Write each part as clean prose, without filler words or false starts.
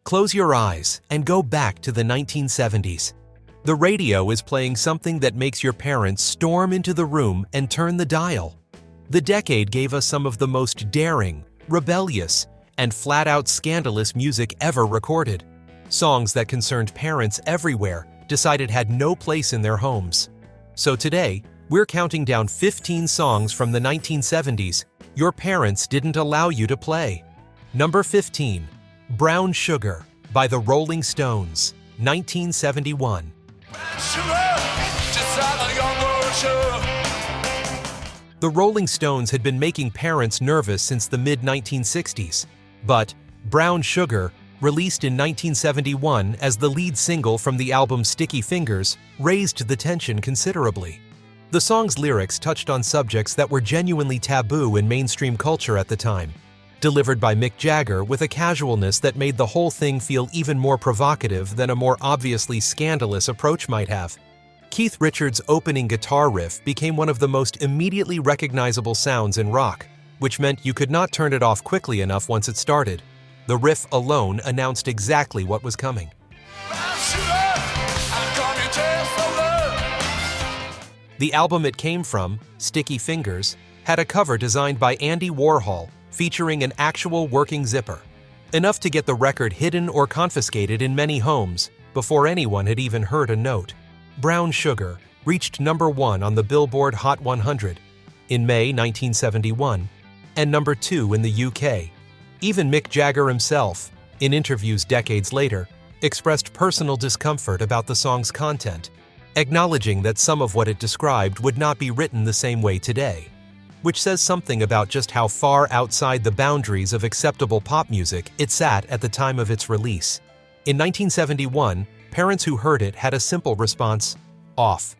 Close your eyes and go back to the 1970s. The radio is playing something that makes your parents storm into the room and turn the dial. The decade gave us some of the most daring, rebellious, and flat-out scandalous music ever recorded. Songs that concerned parents everywhere decided had no place in their homes. So today, we're counting down 15 songs from the 1970s your parents didn't allow you to play. Number 15, Brown Sugar by the Rolling Stones, 1971. The Rolling Stones had been making parents nervous since the mid-1960s, but Brown Sugar, released in 1971 as the lead single from the album Sticky Fingers, raised the tension considerably. The song's lyrics touched on subjects that were genuinely taboo in mainstream culture at the time, delivered by Mick Jagger with a casualness that made the whole thing feel even more provocative than a more obviously scandalous approach might have. Keith Richards' opening guitar riff became one of the most immediately recognizable sounds in rock, which meant you could not turn it off quickly enough once it started. The riff alone announced exactly what was coming. The album it came from, Sticky Fingers, had a cover designed by Andy Warhol featuring an actual working zipper, enough to get the record hidden or confiscated in many homes before anyone had even heard a note. Brown Sugar reached number 1 on the Billboard Hot 100 in May 1971 and number 2 in the UK. Even Mick Jagger himself, in interviews decades later, expressed personal discomfort about the song's content, acknowledging that some of what it described would not be written the same way today, which says something about just how far outside the boundaries of acceptable pop music it sat at the time of its release. In 1971, parents who heard it had a simple response: off.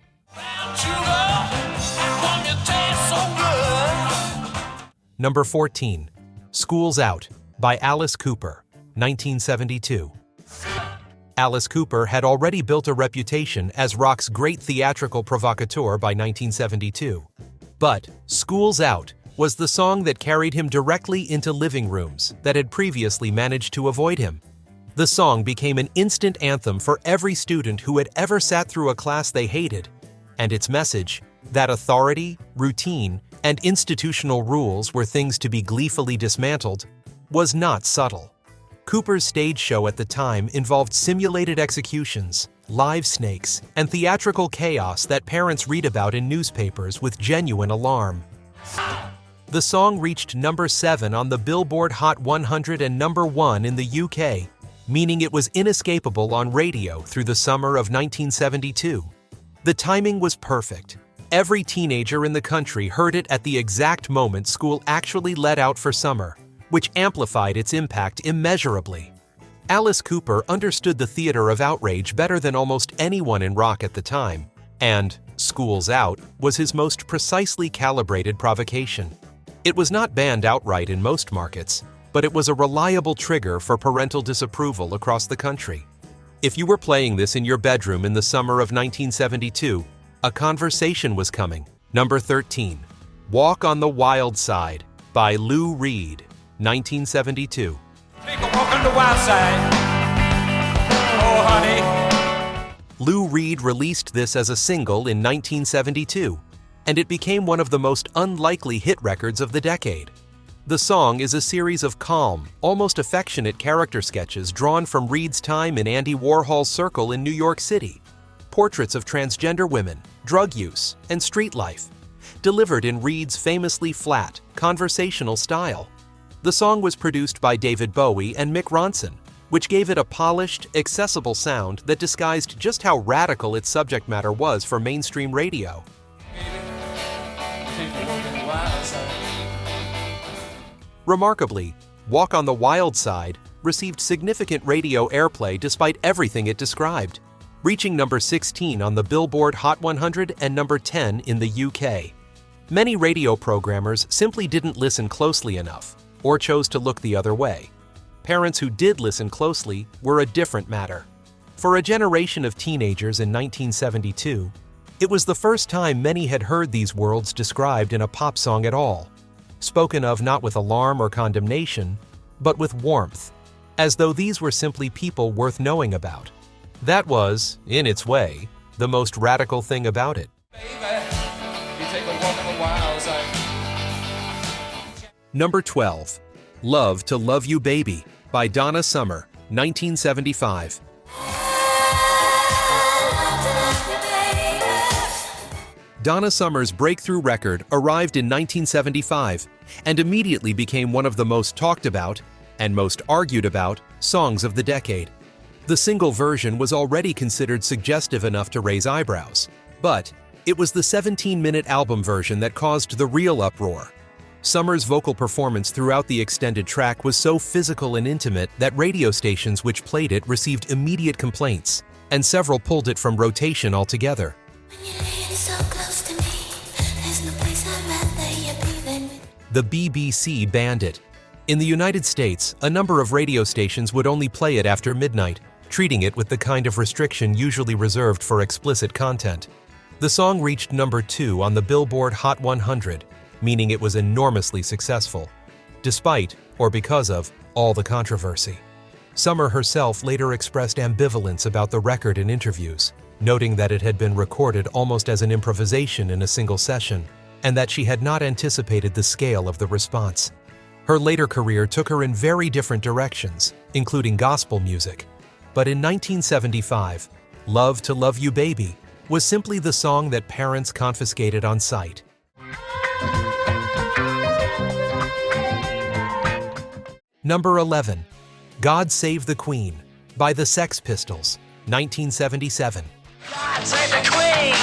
Number 14, School's Out by Alice Cooper, 1972. Alice Cooper had already built a reputation as rock's great theatrical provocateur by 1972. But School's Out was the song that carried him directly into living rooms that had previously managed to avoid him. The song became an instant anthem for every student who had ever sat through a class they hated, and its message, that authority, routine, and institutional rules were things to be gleefully dismantled, was not subtle. Cooper's stage show at the time involved simulated executions, live snakes, and theatrical chaos that parents read about in newspapers with genuine alarm. The song reached number 7 on the Billboard Hot 100 and number 1 in the UK, meaning it was inescapable on radio through the summer of 1972. The timing was perfect. Every teenager in the country heard it at the exact moment school actually let out for summer, which amplified its impact immeasurably. Alice Cooper understood the theater of outrage better than almost anyone in rock at the time, and School's Out was his most precisely calibrated provocation. It was not banned outright in most markets, but it was a reliable trigger for parental disapproval across the country. If you were playing this in your bedroom in the summer of 1972, a conversation was coming. Number 13, Walk on the Wild Side by Lou Reed, 1972. Take a walk on the wild side. Oh, honey. Lou Reed released this as a single in 1972, and it became one of the most unlikely hit records of the decade. The song is a series of calm, almost affectionate character sketches drawn from Reed's time in Andy Warhol's circle in New York City. Portraits of transgender women, drug use, and street life, delivered in Reed's famously flat, conversational style. The song was produced by David Bowie and Mick Ronson, which gave it a polished, accessible sound that disguised just how radical its subject matter was for mainstream radio. Remarkably, Walk on the Wild Side received significant radio airplay despite everything it described, reaching number 16 on the Billboard Hot 100 and number 10 in the UK. Many radio programmers simply didn't listen closely enough, or chose to look the other way. Parents who did listen closely were a different matter. For a generation of teenagers in 1972, it was the first time many had heard these worlds described in a pop song at all, spoken of not with alarm or condemnation, but with warmth. as though these were simply people worth knowing about. That was, in its way, the most radical thing about it. Number 12. Love to Love You Baby by Donna Summer, 1975. Donna Summer's breakthrough record arrived in 1975 and immediately became one of the most talked about and most argued about songs of the decade. The single version was already considered suggestive enough to raise eyebrows, but it was the 17-minute album version that caused the real uproar. Summer's vocal performance throughout the extended track was so physical and intimate that radio stations which played it received immediate complaints, and several pulled it from rotation altogether. The BBC banned it. In the United States, a number of radio stations would only play it after midnight, treating it with the kind of restriction usually reserved for explicit content. The song reached number 2 on the Billboard Hot 100, meaning it was enormously successful, despite, or because of, all the controversy. Summer herself later expressed ambivalence about the record in interviews, noting that it had been recorded almost as an improvisation in a single session, and that she had not anticipated the scale of the response. Her later career took her in very different directions, including gospel music. But in 1975, Love to Love You Baby was simply the song that parents confiscated on sight. Number 11. God Save the Queen by the Sex Pistols, 1977. God save the Queen!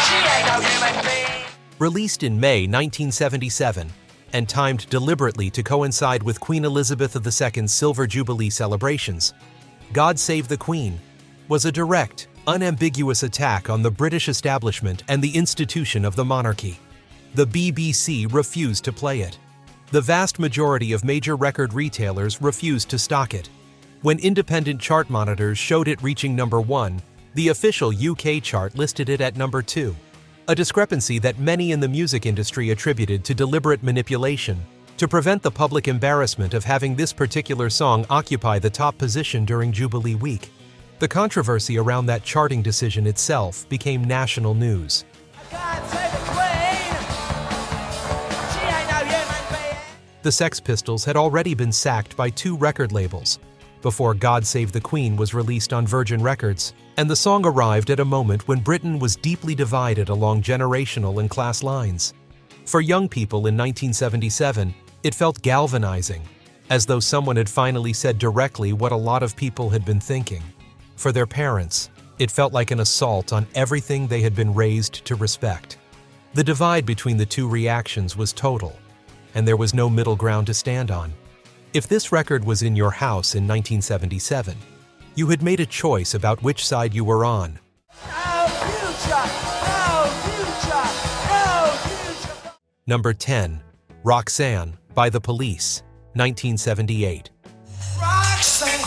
She ain't no human being! Released in May 1977 and timed deliberately to coincide with Queen Elizabeth II's Silver Jubilee celebrations, God Save the Queen was a direct, unambiguous attack on the British establishment and the institution of the monarchy. The BBC refused to play it. The vast majority of major record retailers refused to stock it. When independent chart monitors showed it reaching number 1, the official UK chart listed it at number 2, a discrepancy that many in the music industry attributed to deliberate manipulation to prevent the public embarrassment of having this particular song occupy the top position during Jubilee Week. The controversy around that charting decision itself became national news. God save the Queen! She ain't no human being! The Sex Pistols had already been sacked by 2 record labels before God Save the Queen was released on Virgin Records, and the song arrived at a moment when Britain was deeply divided along generational and class lines. For young people in 1977, it felt galvanizing, as though someone had finally said directly what a lot of people had been thinking. For their parents, it felt like an assault on everything they had been raised to respect. The divide between the two reactions was total, and there was no middle ground to stand on. If this record was in your house in 1977, you had made a choice about which side you were on. No future! No future! No future! Number 10. Roxanne by The Police, 1978. Roxanne,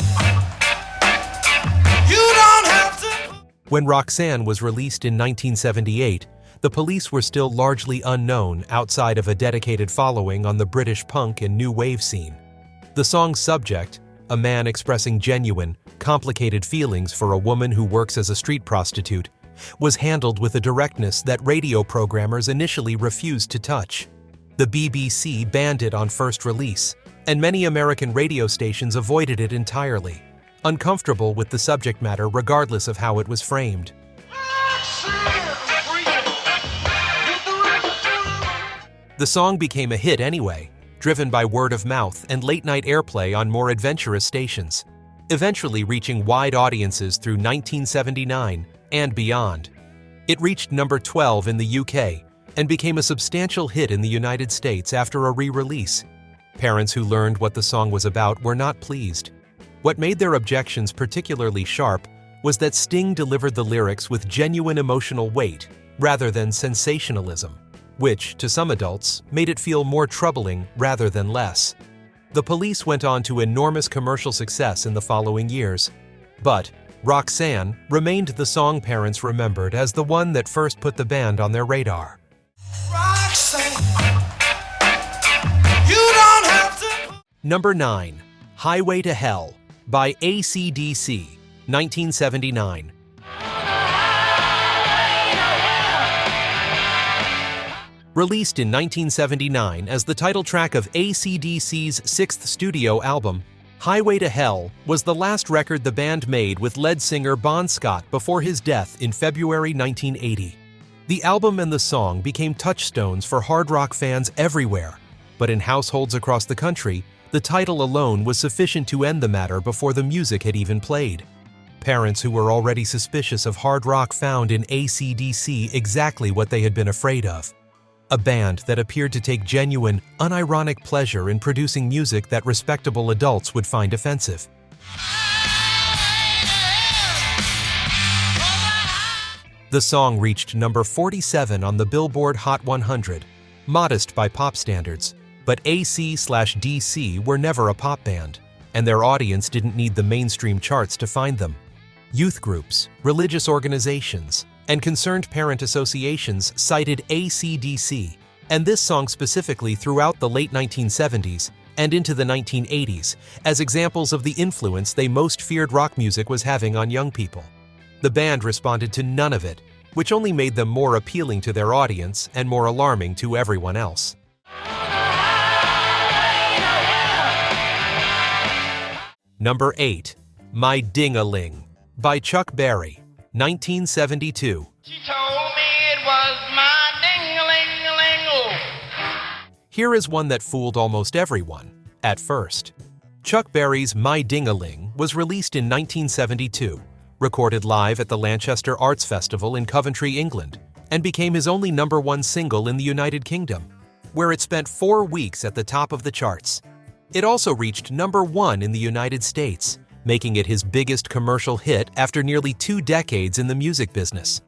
you don't have to... When Roxanne was released in 1978, The Police were still largely unknown outside of a dedicated following on the British punk and new wave scene. The song's subject, a man expressing genuine, complicated feelings for a woman who works as a street prostitute, was handled with a directness that radio programmers initially refused to touch. The BBC banned it on first release, and many American radio stations avoided it entirely, uncomfortable with the subject matter regardless of how it was framed. The song became a hit anyway, driven by word of mouth and late-night airplay on more adventurous stations, eventually reaching wide audiences through 1979 and beyond. It reached number 12 in the UK and became a substantial hit in the United States after a re-release. Parents who learned what the song was about were not pleased. What made their objections particularly sharp was that Sting delivered the lyrics with genuine emotional weight rather than sensationalism, which, to some adults, made it feel more troubling rather than less. The Police went on to enormous commercial success in the following years, but Roxanne remained the song parents remembered as the one that first put the band on their radar. Roxanne, you don't have to... Number 9. Highway to Hell by AC/DC, 1979. Released in 1979 as the title track of AC/DC's sixth studio album, Highway to Hell was the last record the band made with lead singer Bon Scott before his death in February 1980. The album and the song became touchstones for hard rock fans everywhere, but in households across the country, the title alone was sufficient to end the matter before the music had even played. Parents who were already suspicious of hard rock found in AC/DC exactly what they had been afraid of. A band that appeared to take genuine, unironic pleasure in producing music that respectable adults would find offensive. The song reached number 47 on the Billboard Hot 100, modest by pop standards, but AC/DC were never a pop band, and their audience didn't need the mainstream charts to find them. Youth groups, religious organizations, and concerned parent associations cited AC/DC, and this song specifically throughout the late 1970s and into the 1980s as examples of the influence they most feared rock music was having on young people. The band responded to none of it, which only made them more appealing to their audience and more alarming to everyone else. Number 8. My Ding-a-Ling by Chuck Berry, 1972. She told me it was my ding-a-ling-a-ling-o. Here is one that fooled almost everyone, at first. Chuck Berry's My Ding-a-Ling was released in 1972, recorded live at the Lanchester Arts Festival in Coventry, England, and became his only #1 single in the United Kingdom, where it spent 4 weeks at the top of the charts. It also reached #1 in the United States, making it his biggest commercial hit after nearly 2 decades in the music business.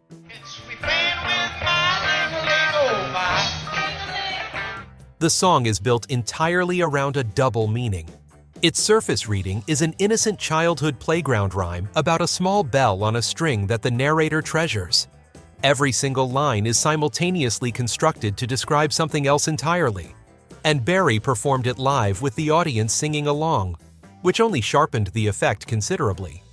The song is built entirely around a double meaning. Its surface reading is an innocent childhood playground rhyme about a small bell on a string that the narrator treasures. Every single line is simultaneously constructed to describe something else entirely, and Berry performed it live with the audience singing along, which only sharpened the effect considerably.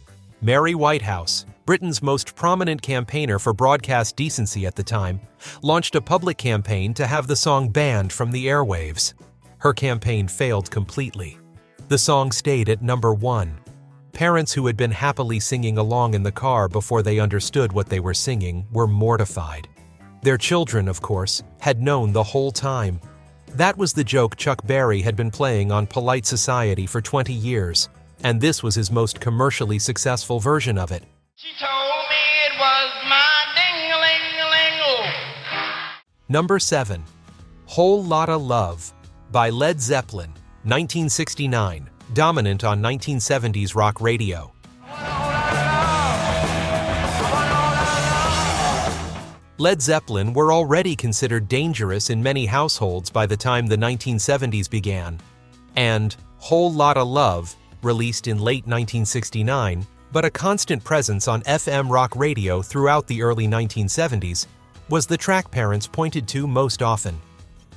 Mary Whitehouse, Britain's most prominent campaigner for broadcast decency at the time, launched a public campaign to have the song banned from the airwaves. Her campaign failed completely. The song stayed at #1. Parents who had been happily singing along in the car before they understood what they were singing were mortified. Their children, of course, had known the whole time. That was the joke Chuck Berry had been playing on polite society for 20 years, and this was his most commercially successful version of it. She told me it was my ding-a-ling-a-ling-o. Number 7. Whole Lotta Love by Led Zeppelin, 1969, dominant on 1970s rock radio. Led Zeppelin were already considered dangerous in many households by the time the 1970s began, and Whole Lotta Love, released in late 1969, but a constant presence on FM rock radio throughout the early 1970s, was the track parents pointed to most often.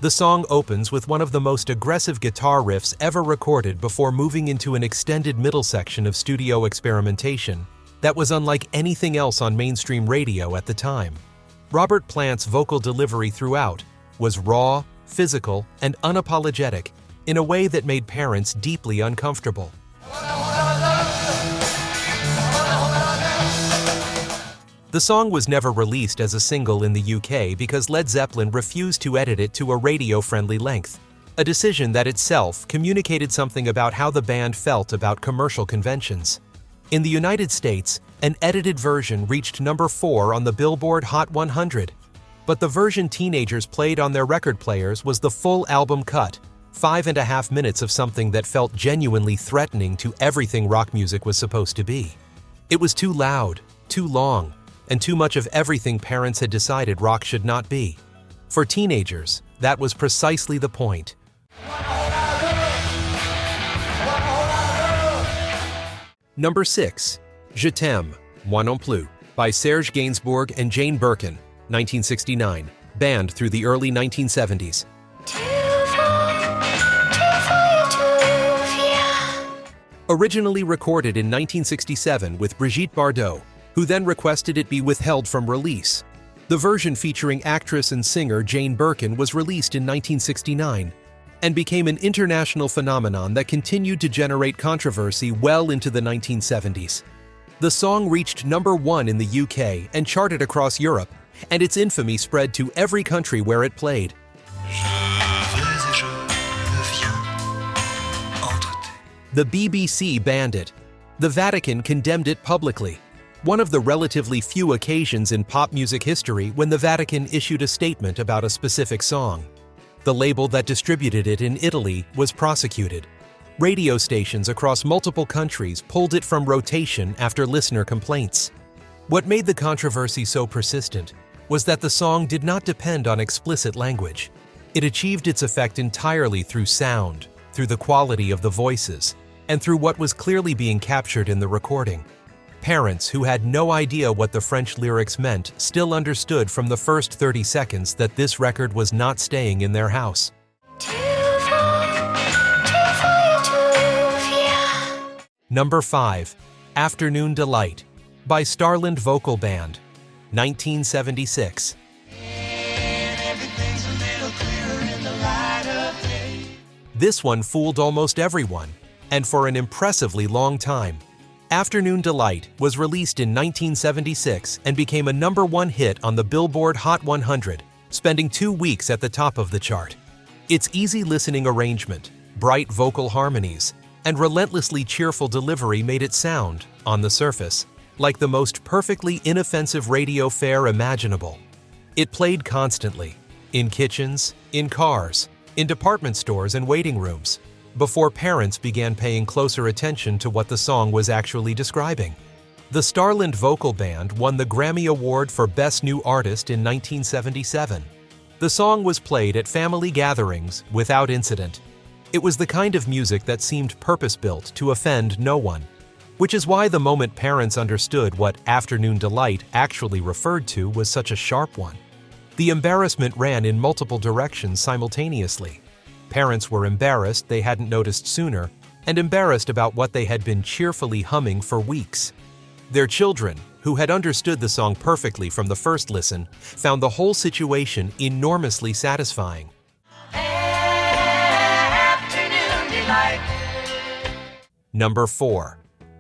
The song opens with one of the most aggressive guitar riffs ever recorded before moving into an extended middle section of studio experimentation that was unlike anything else on mainstream radio at the time. Robert Plant's vocal delivery throughout was raw, physical, and unapologetic in a way that made parents deeply uncomfortable. The song was never released as a single in the UK because Led Zeppelin refused to edit it to a radio-friendly length, a decision that itself communicated something about how the band felt about commercial conventions. In the United States, an edited version reached #4 on the Billboard Hot 100, but the version teenagers played on their record players was the full album cut, 5.5 minutes of something that felt genuinely threatening to everything rock music was supposed to be. It was too loud, too long, and too much of everything parents had decided rock should not be. For teenagers, that was precisely the point. Number 6. Je t'aime, moi non plus, by Serge Gainsbourg and Jane Birkin, 1969, banned through the early 1970s. Originally recorded in 1967 with Brigitte Bardot, who then requested it be withheld from release. The version featuring actress and singer Jane Birkin was released in 1969 and became an international phenomenon that continued to generate controversy well into the 1970s. The song reached number 1 in the UK and charted across Europe, and its infamy spread to every country where it played. The BBC banned it. The Vatican condemned it publicly. One of the relatively few occasions in pop music history when the Vatican issued a statement about a specific song. The label that distributed it in Italy was prosecuted. Radio stations across multiple countries pulled it from rotation after listener complaints. What made the controversy so persistent was that the song did not depend on explicit language. It achieved its effect entirely through sound, through the quality of the voices, and through what was clearly being captured in the recording. Parents who had no idea what the French lyrics meant still understood from the first 30 seconds that this record was not staying in their house. Number 5. Afternoon Delight by Starland Vocal Band, 1976. This one fooled almost everyone, and for an impressively long time. Afternoon Delight was released in 1976 and became a number 1 hit on the Billboard Hot 100, spending 2 weeks at the top of the chart. Its easy listening arrangement, bright vocal harmonies, and relentlessly cheerful delivery made it sound, on the surface, like the most perfectly inoffensive radio fare imaginable. It played constantly, in kitchens, in cars, in department stores and waiting rooms, before parents began paying closer attention to what the song was actually describing. The Starland Vocal Band won the Grammy Award for Best New Artist in 1977. The song was played at family gatherings without incident. It was the kind of music that seemed purpose-built to offend no one, which is why the moment parents understood what Afternoon Delight actually referred to was such a sharp one. The embarrassment ran in multiple directions simultaneously. Parents were embarrassed they hadn't noticed sooner, and embarrassed about what they had been cheerfully humming for weeks. Their children, who had understood the song perfectly from the first listen, found the whole situation enormously satisfying. Number 4.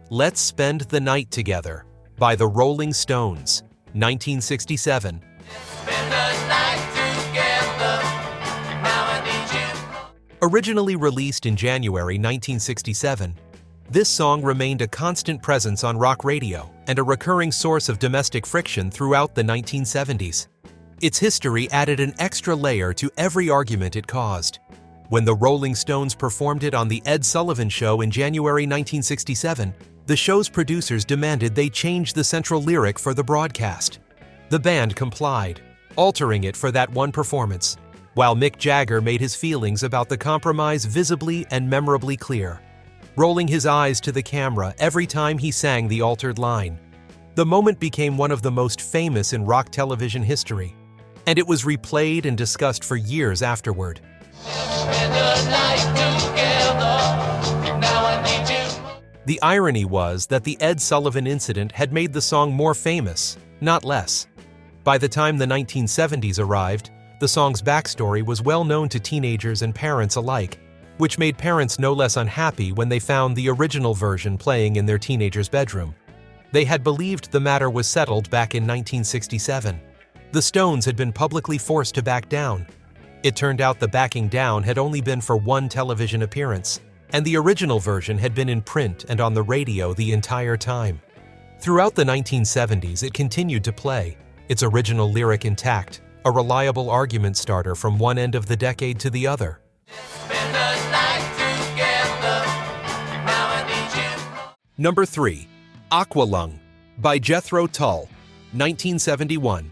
Let's Spend the Night Together by the Rolling Stones, 1967. Originally released in January 1967, this song remained a constant presence on rock radio and a recurring source of domestic friction throughout the 1970s. Its history added an extra layer to every argument it caused. When the Rolling Stones performed it on The Ed Sullivan Show in January 1967, the show's producers demanded they change the central lyric for the broadcast. The band complied, altering it for that one performance, while Mick Jagger made his feelings about the compromise visibly and memorably clear, rolling his eyes to the camera every time he sang the altered line. The moment became one of the most famous in rock television history, and it was replayed and discussed for years afterward. The irony was that the Ed Sullivan incident had made the song more famous, not less. By the time the 1970s arrived, the song's backstory was well known to teenagers and parents alike, which made parents no less unhappy when they found the original version playing in their teenager's bedroom. They had believed the matter was settled back in 1967. The Stones had been publicly forced to back down. It turned out the backing down had only been for one television appearance, and the original version had been in print and on the radio the entire time. Throughout the 1970s, it continued to play, its original lyric intact, a reliable argument starter from one end of the decade to the other. Number 3. Aqualung by Jethro Tull, 1971.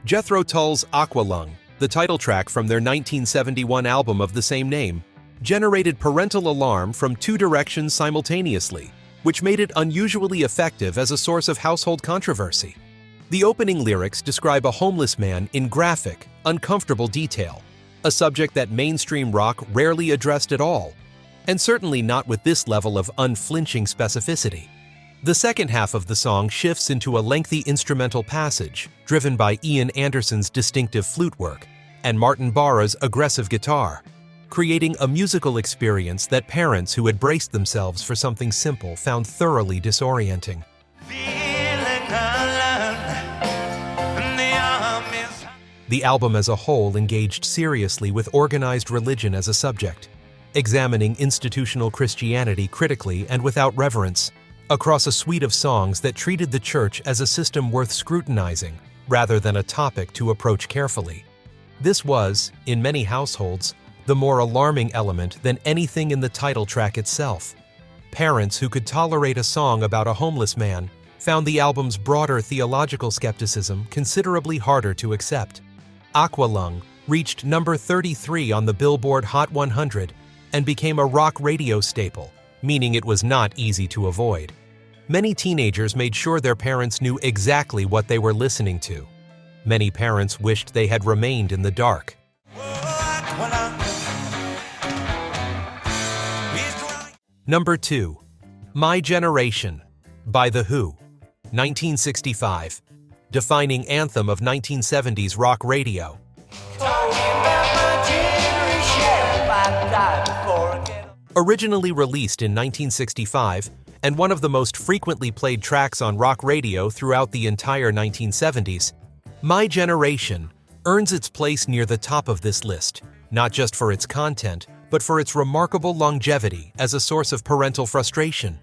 Jethro Tull's Aqualung, the title track from their 1971 album of the same name, generated parental alarm from two directions simultaneously, which made it unusually effective as a source of household controversy. The opening lyrics describe a homeless man in graphic, uncomfortable detail. a subject that mainstream rock rarely addressed at all, and certainly not with this level of unflinching specificity. The second half of the song shifts into a lengthy instrumental passage, driven by Ian Anderson's distinctive flute work and Martin Barra's aggressive guitar, creating a musical experience that parents who had braced themselves for something simple found thoroughly disorienting. The album as a whole engaged seriously with organized religion as a subject, examining institutional Christianity critically and without reverence, across a suite of songs that treated the church as a system worth scrutinizing rather than a topic to approach carefully. This was, in many households, the more alarming element than anything in the title track itself. Parents who could tolerate a song about a homeless man found the album's broader theological skepticism considerably harder to accept. Aqualung reached number 33 on the Billboard Hot 100 and became a rock radio staple, meaning it was not easy to avoid. Many teenagers made sure their parents knew exactly what they were listening to. Many parents wished they had remained in the dark. Number 2. My Generation by The Who, 1965, defining anthem of 1970s rock radio. Originally released in 1965, and one of the most frequently played tracks on rock radio throughout the entire 1970s, My Generation earns its place near the top of this list, not just for its content, but for its remarkable longevity as a source of parental frustration.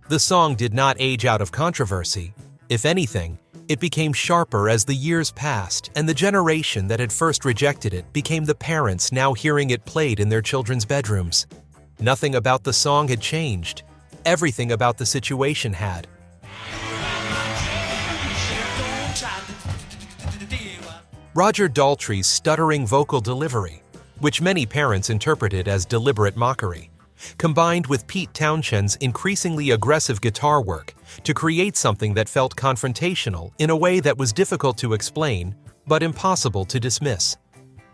The song did not age out of controversy. If anything, it became sharper as the years passed, and the generation that had first rejected it became the parents now hearing it played in their children's bedrooms. Nothing about the song had changed. Everything about the situation had. Roger Daltrey's stuttering vocal delivery, which many parents interpreted as deliberate mockery, combined with Pete Townshend's increasingly aggressive guitar work to create something that felt confrontational in a way that was difficult to explain, but impossible to dismiss.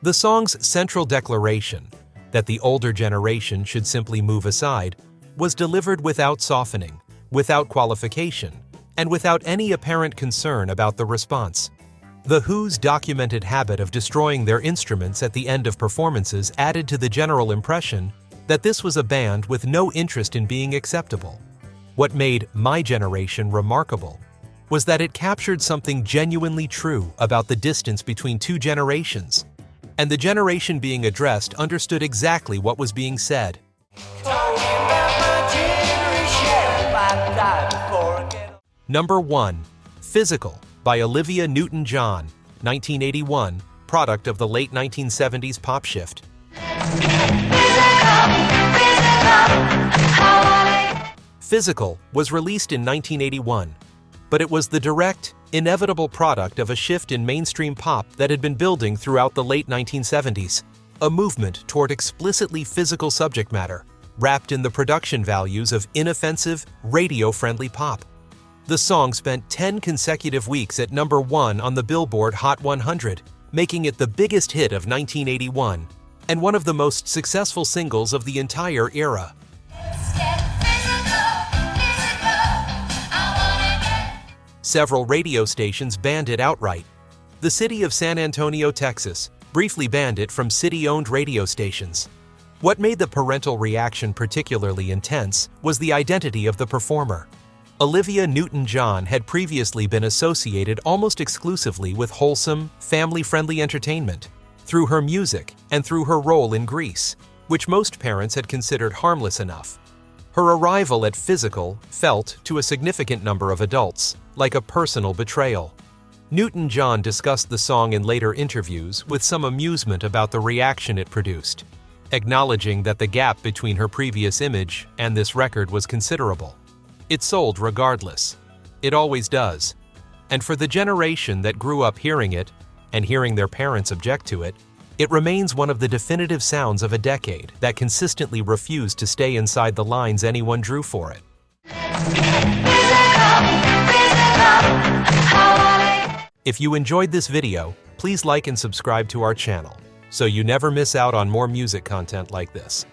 The song's central declaration, that the older generation should simply move aside, was delivered without softening, without qualification, and without any apparent concern about the response. The Who's documented habit of destroying their instruments at the end of performances added to the general impression that this was a band with no interest in being acceptable. What made My Generation remarkable was that it captured something genuinely true about the distance between two generations, and the generation being addressed understood exactly what was being said. Number 1. Physical by Olivia Newton-John, 1981, product of the late 1970s pop shift. Physical was released in 1981, but it was the direct, inevitable product of a shift in mainstream pop that had been building throughout the late 1970s, a movement toward explicitly physical subject matter, wrapped in the production values of inoffensive, radio-friendly pop. The song spent 10 consecutive weeks at number 1 on the Billboard Hot 100, making it the biggest hit of 1981 and one of the most successful singles of the entire era. Several radio stations banned it outright. The city of San Antonio, Texas, briefly banned it from city-owned radio stations. What made the parental reaction particularly intense was the identity of the performer. Olivia Newton-John had previously been associated almost exclusively with wholesome, family-friendly entertainment through her music and through her role in Grease, which most parents had considered harmless enough. Her arrival at Physical felt, to a significant number of adults, like a personal betrayal. Newton-John discussed the song in later interviews with some amusement about the reaction it produced, acknowledging that the gap between her previous image and this record was considerable. It sold regardless. It always does. And for the generation that grew up hearing it, and hearing their parents object to it, it remains one of the definitive sounds of a decade that consistently refused to stay inside the lines anyone drew for it. If you enjoyed this video, please like and subscribe to our channel. so you never miss out on more music content like this.